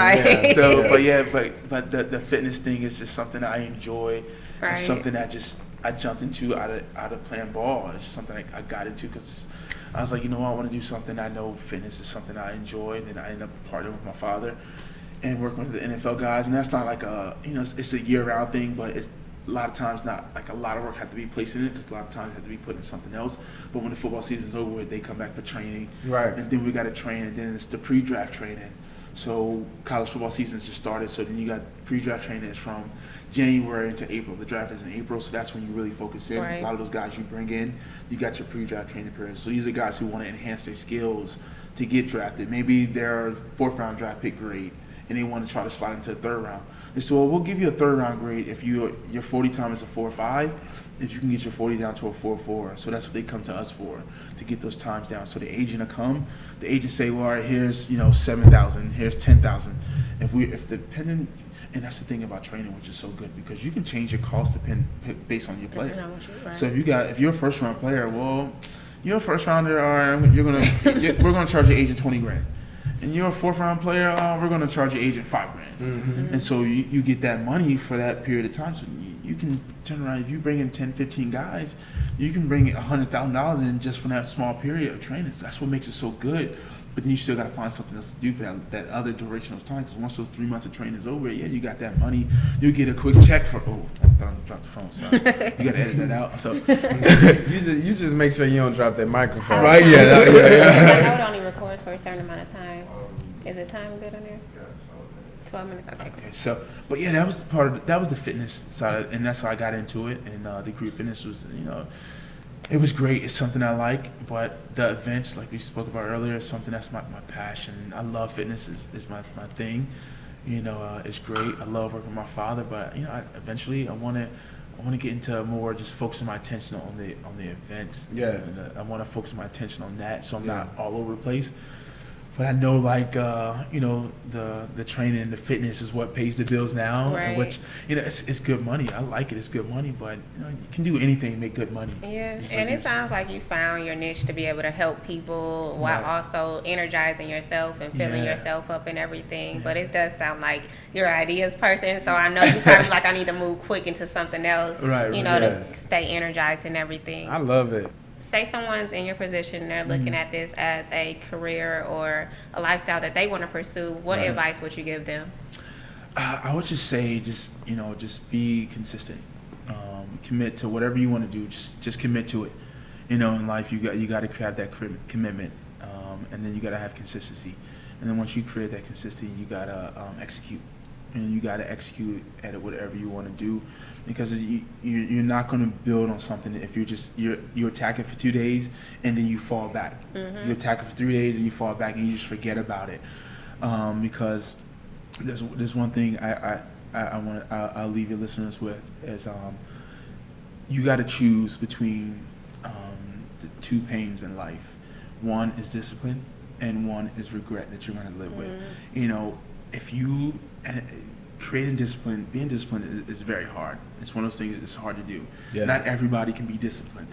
But the fitness thing is just something I enjoy. Right. It's something that I jumped into out of playing ball. It's just something I got into because I was like, I want to do something. I know fitness is something I enjoy. And then I ended up partnering with my father and working with the NFL guys. And that's not like it's a year-round thing, but it's a lot of times not like a lot of work had to be placed in it because a lot of times had to be put in something else. But when the football season's over, they come back for training. Right. And then we got to train, and then it's the pre-draft training. So college football season's just started. So then you got pre-draft training is from January into April. The draft is in April, so that's when you really focus in. Right. A lot of those guys you bring in, you got your pre-draft training period. So these are guys who want to enhance their skills to get drafted. Maybe they're 4th-round draft pick grade, and they want to try to slide into the 3rd round. They say, well, we'll give you a 3rd-round grade if your 40 time is a 4.5, if you can get your 40 down to a 4.4. So that's what they come to us for, to get those times down. So the agent will come. The agent say, well, all right, here's 7,000, here's 10,000. And that's the thing about training, which is so good because you can change your cost based on your player. So if you're a 1st-round player, well, you're a 1st-rounder, we're gonna charge your agent $20,000. And you're a 4th-round player, we're going to charge your agent $5,000. Mm-hmm. And so you get that money for that period of time. So you can turn around. If you bring in 10, 15 guys, you can bring $100,000 in just from that small period of training. So that's what makes it so good But then you still got to find something else to do for that other duration of time. Because once those 3 months of training is over, yeah, you got that money. You get a quick check for. Oh, I thought I dropped the phone. Sorry, you got to edit that out. So you just make sure you don't drop that microphone. Right? Yeah. I know it only records for a certain amount of time. Is the time good on there? 12 minutes. Okay. Cool. So, but yeah, that was that was the fitness side, and that's how I got into it. And the group fitness was, it was great. It's something I like, but the events, like we spoke about earlier, is something that's my passion. I love fitness is my thing. It's great. I love working with my father, but eventually I want to get into more just focusing my attention on the events. Yes. I want to focus my attention on that, so I'm not all over the place. But I know, the training and the fitness is what pays the bills now, right. Which, it's good money. I like it. It's good money, but, you can do anything and make good money. Yeah, and it sounds like you found your niche to be able to help people while also energizing yourself and filling yourself up and everything. Yeah. But it does sound like you're an ideas person, so I know you're probably I need to move quick into something else, to stay energized and everything. I love it. Say someone's in your position, they're looking at this as a career or a lifestyle that they want to pursue. What advice would you give them? I would just say, just be consistent. Commit to whatever you want to do. Just commit to it. In life, you got to have that commitment, and then you got to have consistency. And then once you create that consistency, you got to execute. And you got to execute at it whatever you want to do, because you're not going to build on something if you attack it for 2 days and then you fall back. Mm-hmm. You attack it for 3 days and you fall back and you just forget about it. Because there's one thing I'll leave your listeners with is you got to choose between the two pains in life. One is discipline and one is regret that you're going to live with. If you being disciplined is very hard. It's one of those things that's hard to do. Yes. Not everybody can be disciplined.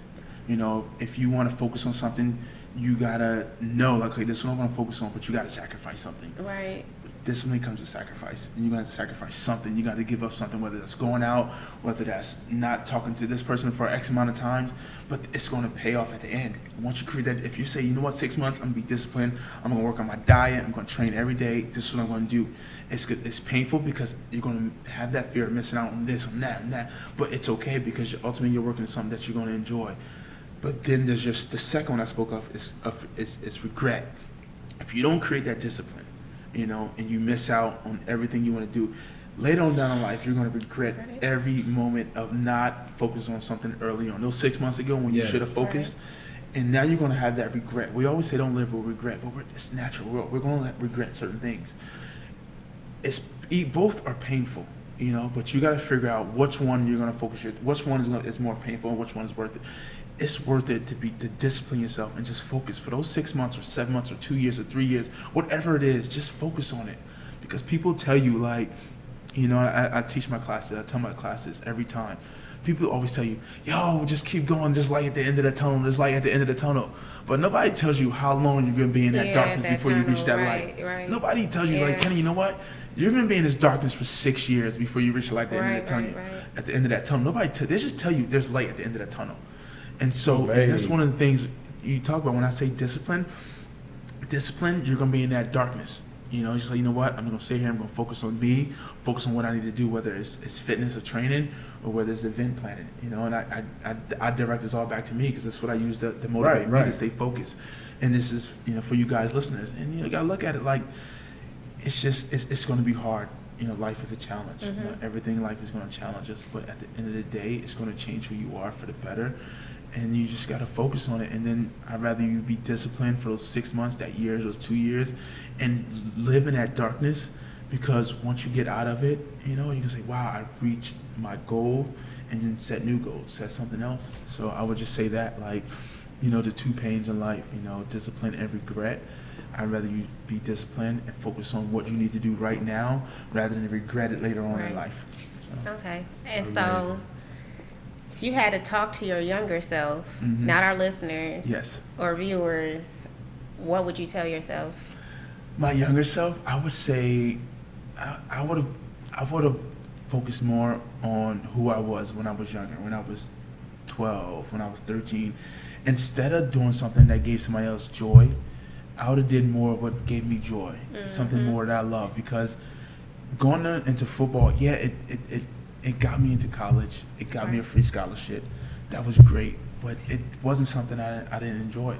If you want to focus on something, you gotta know, okay, this is what I'm gonna focus on, but you gotta sacrifice something. Right. Discipline comes with sacrifice, and you gotta sacrifice something. You gotta give up something, whether that's going out, whether that's not talking to this person for X amount of times, but it's gonna pay off at the end. Once you create that, if you say, 6 months, I'm gonna be disciplined, I'm gonna work on my diet, I'm gonna train every day, this is what I'm gonna do. It's good. It's painful because you're gonna have that fear of missing out on this, on that, and that, but it's okay because ultimately you're working on something that you're gonna enjoy. But then there's just the second one I spoke of is regret. If you don't create that discipline, and you miss out on everything you want to do, later on down in life, you're going to regret every moment of not focusing on something early on. Those 6 months ago when you should have focused, and now you're going to have that regret. We always say don't live with regret, but it's natural. We're going to regret certain things. Both are painful, but you got to figure out which one you're going to focus which one is more painful and which one is worth it. It's worth it to discipline yourself and just focus for those 6 months or 7 months or 2 years or 3 years, whatever it is, just focus on it. Because people tell you, I teach my classes, I tell my classes every time. People always tell you, just keep going, just like at the end of the tunnel, just like at the end of the tunnel. But nobody tells you how long you're going to be in that darkness before you reach that light. Right. Nobody tells you, Kenny, you know what? You're going to be in this darkness for 6 years before you reach the light at the end of the tunnel. Right. At the end of that tunnel. They just tell you there's light at the end of that tunnel. And so and that's one of the things you talk about when I say discipline, you're going to be in that darkness. Just like, you know what, I'm going to sit here, I'm going to focus on me, focus on what I need to do, whether it's fitness or training or whether it's event planning, and I direct this all back to me because that's what I use to motivate me to stay focused. And this is, for you guys listeners. And, you got to look at it like it's going to be hard. Life is a challenge. Mm-hmm. Everything in life is going to challenge us, but at the end of the day, it's going to change who you are for the better. And you just got to focus on it. And then I'd rather you be disciplined for those 6 months, that year, those 2 years, and live in that darkness. Because once you get out of it, you can say, wow, I've reached my goal, and then set new goals, set something else. So I would just say that, the two pains in life, discipline and regret. I'd rather you be disciplined and focus on what you need to do right now rather than regret it later on in life. So, okay. And so if you had to talk to your younger self, mm-hmm. not our listeners or viewers, what would you tell yourself? My younger self, I would say I would have focused more on who I was when I was younger, when I was 12, when I was 13. Instead of doing something that gave somebody else joy, I would have did more of what gave me joy, something more that I love. Because going into football, it got me into college. It got me a free scholarship. That was great, but it wasn't something I didn't enjoy.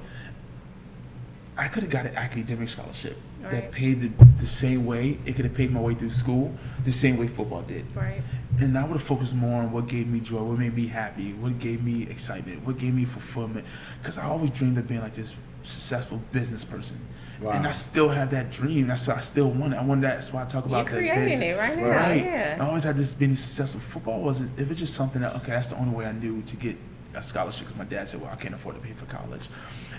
I could have got an academic scholarship that paid the same way. It could have paid my way through school the same way football did. Right. And I would have focused more on what gave me joy, what made me happy, what gave me excitement, what gave me fulfillment. Because I always dreamed of being like this successful business person. Wow. And I still have that dream. That's what I still want it. I want that. That's why I talk about You're creating it right now. Right. Yeah. I always had this being successful. Football wasn't, it was just something that, okay, that's the only way I knew to get a scholarship. Because my dad said, well, I can't afford to pay for college.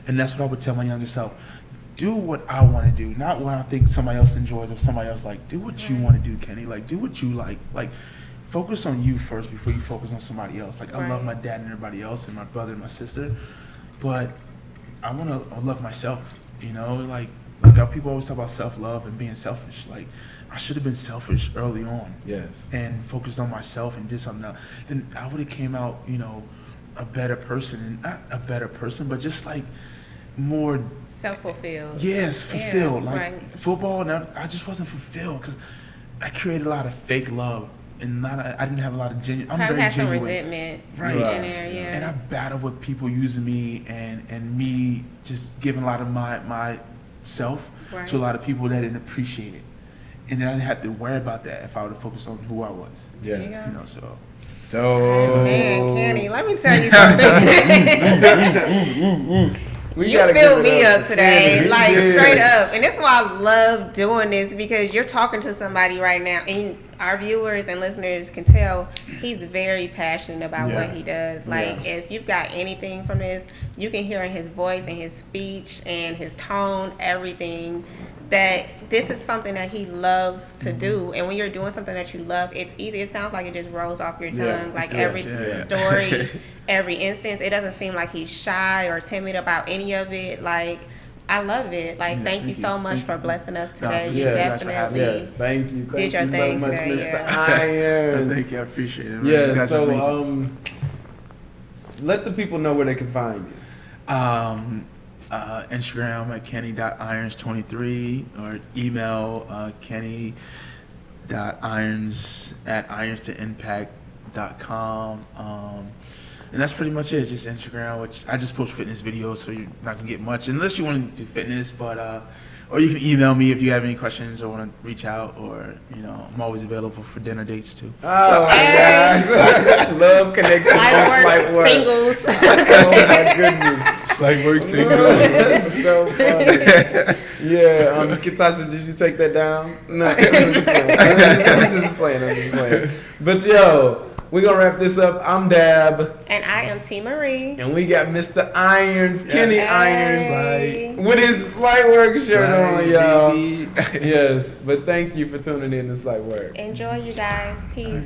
And that's what I would tell my younger self. Do what I want to do, not what I think somebody else enjoys or somebody else like. Do what you want to do, Kenny. Like, do what you like. Like, focus on you first before you focus on somebody else. Like, I love my dad and everybody else and my brother and my sister, but I want to love myself, you know? Like how people always talk about self-love and being selfish. Like, I should have been selfish early on. Yes. And focused on myself and did something else. Then I would have came out, you know, a better person. And not a better person, but just like more self-fulfilled. Yes, fulfilled. Yeah, like football, and I just wasn't fulfilled because I created a lot of fake love. And I didn't have a lot of genuine. I'm very had genuine. Some resentment in there, yeah. And I battled with people using me and me just giving a lot of myself to a lot of people that didn't appreciate it. And then I didn't have to worry about that if I would have focused on who I was. Yes. You know, so. Man, Kenny, let me tell you something. You filled me up today, like straight up. And that's why I love doing this, because you're talking to somebody right now, and our viewers and listeners can tell he's very passionate about what he does. Like, if you've got anything from this, you can hear in his voice and his speech and his tone, everything, that this is something that he loves to do. And when you're doing something that you love, it's easy. It sounds like it just rolls off your tongue. Like every story, every instance, it doesn't seem like he's shy or timid about any of it. Like, I love it. Like, thank you so much for blessing us today. You definitely thank you. Did your thing so much, today, Mr. Irons. Thank you. I appreciate it. Man. Yeah, so let the people know where they can find you. Instagram at kenny.irons23 or email kenny.irons@ironstoimpact.com. And that's pretty much it. Just Instagram, which I just post fitness videos, so you're not gonna get much unless you want to do fitness. But or you can email me if you have any questions or want to reach out, or I'm always available for dinner dates too. Oh my gosh, love connecting on Slight Work. Singles. Oh my goodness, Slight Work singles. That's so funny. Yeah, Katasha, did you take that down? No, I'm just playing. But yo. We're going to wrap this up. I'm Dab. And I am T. Marie. And we got Mr. Irons, Kenny Irons, with his Slight Work shirt on, y'all. Yes, but thank you for tuning in to Slight Work. Enjoy, you guys. Peace.